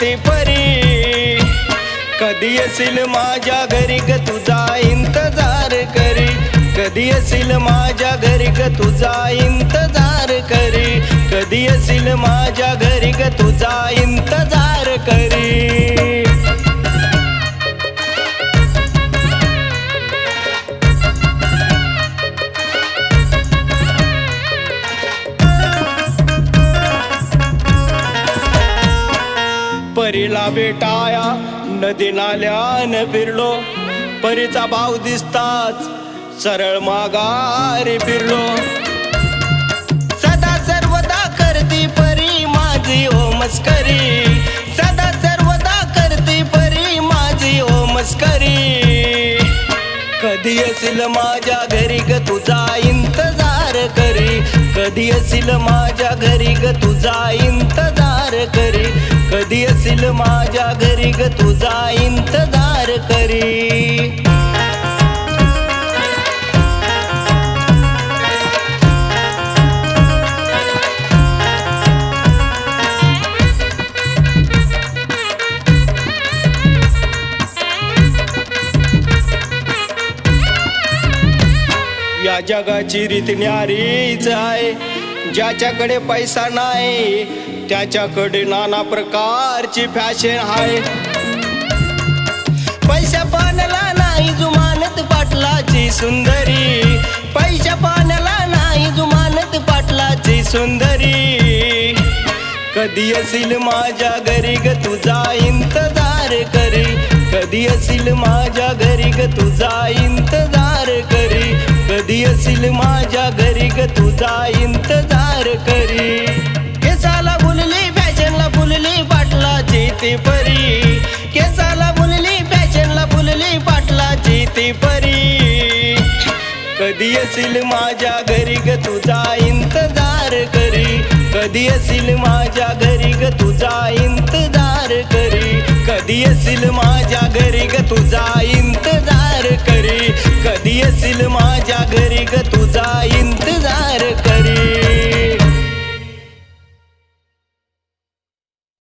जेते परी कधी येशील माझ्या घरी ग तुझा इंतजार करी कधी येशील माझ्या घरी ग तुझा इंतजार करी कधी येशील माझ्या घरी ग तुझा इंतजार करी परीला भेटाया नदी नाल्यान फिरलो परीचा भाव दिसताच सरळ माघारी फिरलो सदा सर्वदा करती परी माझी ओ मस्करी सदा सर्वदा करती परी माझी ओ मस्करी कधी येशील माझ्या घरी ग तुझा इंतजार करी कधी येशील माझ्या घरी ग तुझा इंतजार करी कधी येशील माझ्या घरी ग तुझा इंतजार करी या जगाची रीत न्यारीच आहे ज्याच्याकडे पैसा नाही त्याच्याकडे नाना प्रकारची फॅशन आहे पैसा पाण्याला नाही जुमानत पाटलाची सुंदरी पैसा पाण्याला नाही जुमानत पाटलाची सुंदरी कधी येशील माझ्या घरी ग तुझा इंतजार करी कधी येशील माझ्या घरी ग तुझा इंतजार करी कधी येशील माझ्या घरी ग तुझा इंतजार करी केसाला फुलली फॅशनला फुलली पाटलाची ती परी केसाला फुलली फॅशनला फुलली पाटलाची ती परी कधी येशील माझ्या घरी ग तुझा इंतजार करी कधी येशील माझ्या घरी ग तुझा इंतजार करी कधी येशील माझ्या घरी ग तुझा इंतजार करी कधी येशील माझ्या घरी ग तुझा इंतजार करी